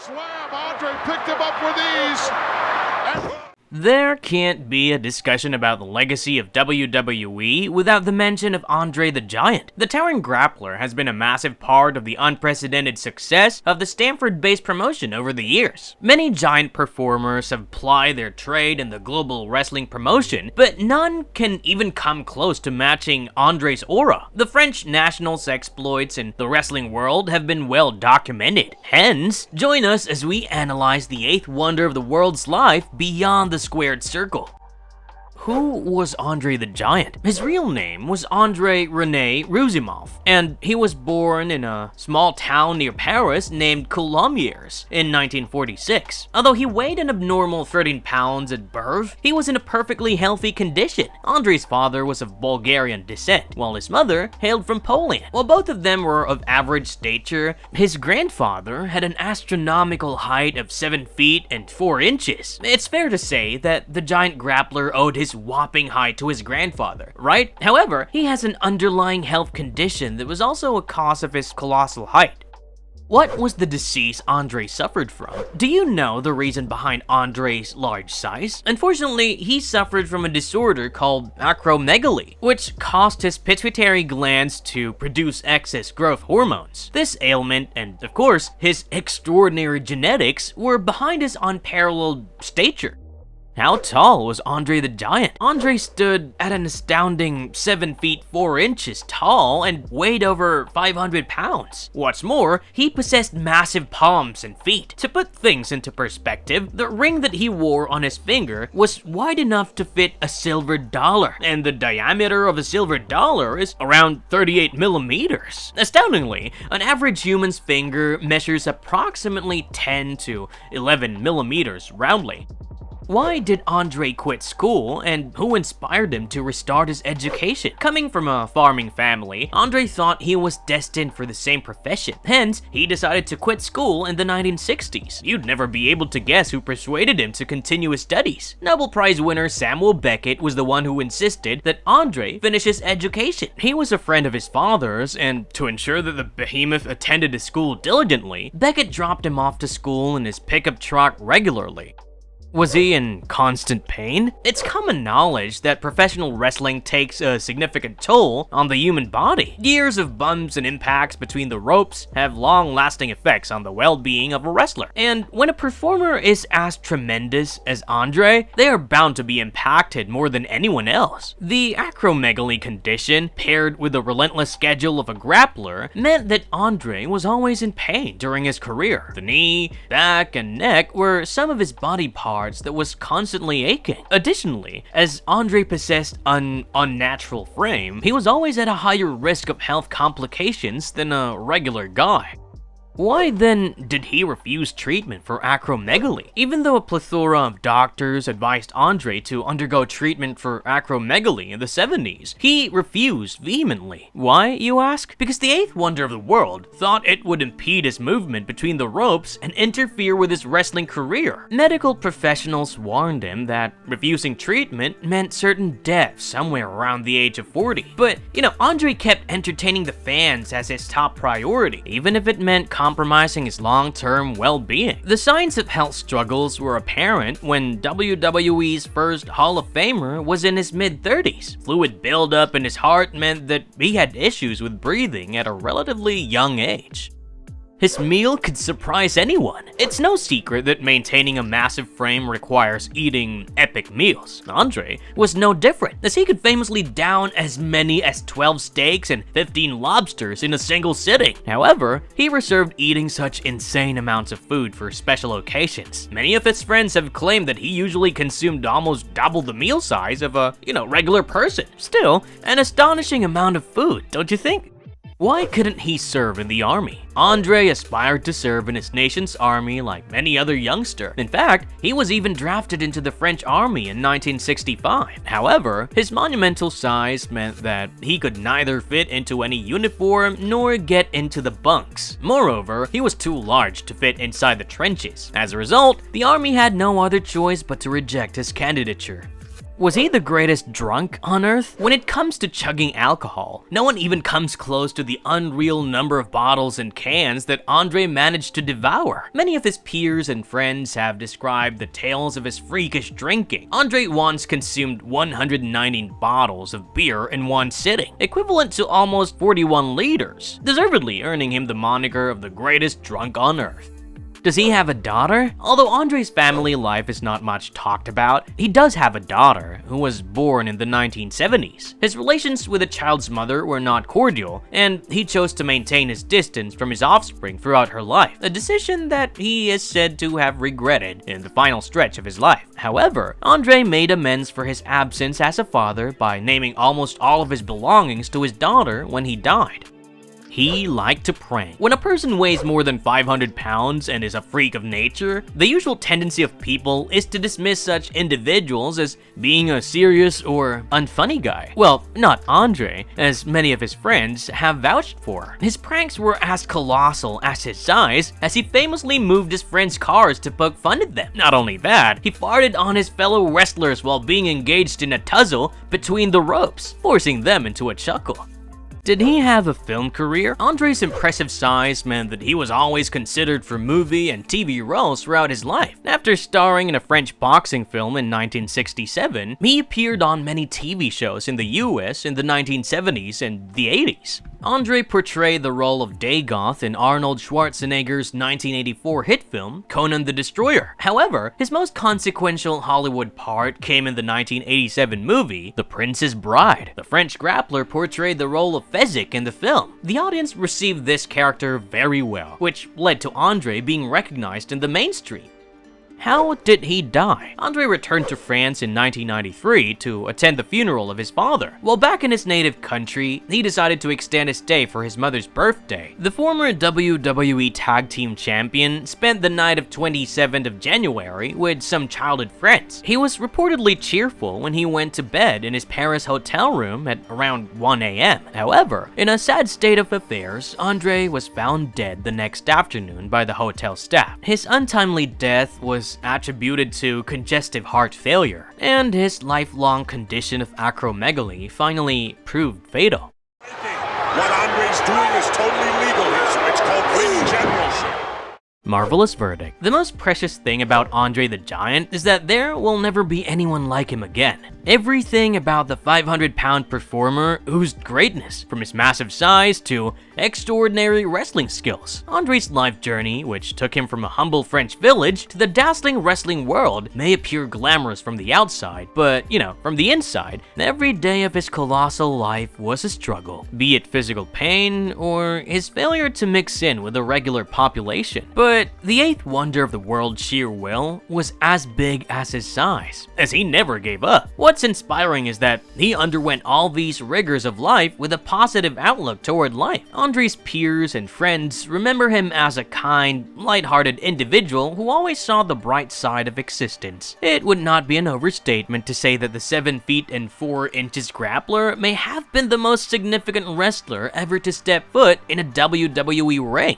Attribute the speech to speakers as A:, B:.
A: Slam! Andre picked him up with ease.
B: There can't be a discussion about the legacy of WWE without the mention of Andre the Giant. The towering grappler has been a massive part of the unprecedented success of the Stamford-based promotion over the years. Many giant performers have plied their trade in the global wrestling promotion, but none can even come close to matching Andre's aura. The French national's exploits in the wrestling world have been well documented. Hence, join us as we analyze the eighth wonder of the world's life beyond the squared circle. Who was Andre the Giant? His real name was Andre Rene Roussimoff, and he was born in a small town near Paris named Coulommiers in 1946. Although he weighed an abnormal 13 pounds at birth, he was in a perfectly healthy condition. Andre's father was of Bulgarian descent, while his mother hailed from Poland. While both of them were of average stature, his grandfather had an astronomical height of 7 feet and 4 inches. It's fair to say that the giant grappler owed his whopping height to his grandfather, right? However, he has an underlying health condition that was also a cause of his colossal height. What was the disease Andre suffered from? Do you know the reason behind Andre's large size? Unfortunately, he suffered from a disorder called acromegaly, which caused his pituitary glands to produce excess growth hormones. This ailment, and of course, his extraordinary genetics, were behind his unparalleled stature. How tall was Andre the Giant? Andre stood at an astounding 7 feet 4 inches tall and weighed over 500 pounds. What's more, he possessed massive palms and feet. To put things into perspective, the ring that he wore on his finger was wide enough to fit a silver dollar, and the diameter of a silver dollar is around 38 millimeters. Astoundingly, an average human's finger measures approximately 10 to 11 millimeters roundly. Why did Andre quit school, and who inspired him to restart his education? Coming from a farming family, Andre thought he was destined for the same profession. Hence, he decided to quit school in the 1960s. You'd never be able to guess who persuaded him to continue his studies. Nobel Prize winner Samuel Beckett was the one who insisted that Andre finish his education. He was a friend of his father's, and to ensure that the behemoth attended his school diligently, Beckett dropped him off to school in his pickup truck regularly. Was he in constant pain? It's common knowledge that professional wrestling takes a significant toll on the human body. Years of bumps and impacts between the ropes have long-lasting effects on the well-being of a wrestler. And when a performer is as tremendous as Andre, they are bound to be impacted more than anyone else. The acromegaly condition, paired with the relentless schedule of a grappler, meant that Andre was always in pain during his career. The knee, back, and neck were some of his body parts that was constantly aching. Additionally, as Andre possessed an unnatural frame, he was always at a higher risk of health complications than a regular guy. Why then did he refuse treatment for acromegaly? Even though a plethora of doctors advised Andre to undergo treatment for acromegaly in the 70s, he refused vehemently. Why, you ask? Because the eighth wonder of the world thought it would impede his movement between the ropes and interfere with his wrestling career. Medical professionals warned him that refusing treatment meant certain death somewhere around the age of 40. But, Andre kept entertaining the fans as his top priority, even if it meant compromising his long-term well-being. The signs of health struggles were apparent when WWE's first Hall of Famer was in his mid-30s. Fluid buildup in his heart meant that he had issues with breathing at a relatively young age. His meal could surprise anyone. It's no secret that maintaining a massive frame requires eating epic meals. Andre was no different, as he could famously down as many as 12 steaks and 15 lobsters in a single sitting. However, he reserved eating such insane amounts of food for special occasions. Many of his friends have claimed that he usually consumed almost double the meal size of a, regular person. Still, an astonishing amount of food, don't you think? Why couldn't he serve in the army? Andre aspired to serve in his nation's army like many other youngsters. In fact, he was even drafted into the French army in 1965. However, his monumental size meant that he could neither fit into any uniform nor get into the bunks. Moreover, he was too large to fit inside the trenches. As a result, the army had no other choice but to reject his candidature. Was he the greatest drunk on Earth? When it comes to chugging alcohol, no one even comes close to the unreal number of bottles and cans that Andre managed to devour. Many of his peers and friends have described the tales of his freakish drinking. Andre once consumed 119 bottles of beer in one sitting, equivalent to almost 41 liters, deservedly earning him the moniker of the greatest drunk on Earth. Does he have a daughter? Although Andre's family life is not much talked about, he does have a daughter who was born in the 1970s. His relations with the child's mother were not cordial, and he chose to maintain his distance from his offspring throughout her life, a decision that he is said to have regretted in the final stretch of his life. However, Andre made amends for his absence as a father by naming almost all of his belongings to his daughter when he died. He liked to prank. When a person weighs more than 500 pounds and is a freak of nature, the usual tendency of people is to dismiss such individuals as being a serious or unfunny guy. Well, not Andre, as many of his friends have vouched for. His pranks were as colossal as his size, as he famously moved his friends' cars to poke fun at them. Not only that, he farted on his fellow wrestlers while being engaged in a tussle between the ropes, forcing them into a chuckle. Did he have a film career? Andre's impressive size meant that he was always considered for movie and TV roles throughout his life. After starring in a French boxing film in 1967, he appeared on many TV shows in the US in the 1970s and the 80s. Andre portrayed the role of Dagoth in Arnold Schwarzenegger's 1984 hit film, Conan the Destroyer. However, his most consequential Hollywood part came in the 1987 movie, The Princess Bride. The French grappler portrayed the role of Fezzik in the film. The audience received this character very well, which led to Andre being recognized in the mainstream. How did he die? Andre returned to France in 1993 to attend the funeral of his father. While back in his native country, he decided to extend his stay for his mother's birthday. The former WWE Tag Team Champion spent the night of 27th of January with some childhood friends. He was reportedly cheerful when he went to bed in his Paris hotel room at around 1 a.m. However, in a sad state of affairs, Andre was found dead the next afternoon by the hotel staff. His untimely death was attributed to congestive heart failure, and his lifelong condition of acromegaly finally proved fatal.
C: What Andre's doing is totally legal here, so it's called win generalship.
B: Marvelous verdict. The most precious thing about Andre the Giant is that there will never be anyone like him again. Everything about the 500-pound performer oozed greatness, from his massive size to extraordinary wrestling skills. Andre's life journey, which took him from a humble French village to the dazzling wrestling world, may appear glamorous from the outside, but, from the inside, every day of his colossal life was a struggle, be it physical pain or his failure to mix in with the regular population. But the eighth wonder of the world, sheer will, was as big as his size, as he never gave up. What's inspiring is that he underwent all these rigors of life with a positive outlook toward life. Andre's peers and friends remember him as a kind, light-hearted individual who always saw the bright side of existence. It would not be an overstatement to say that the 7 feet and 4 inches grappler may have been the most significant wrestler ever to step foot in a WWE ring.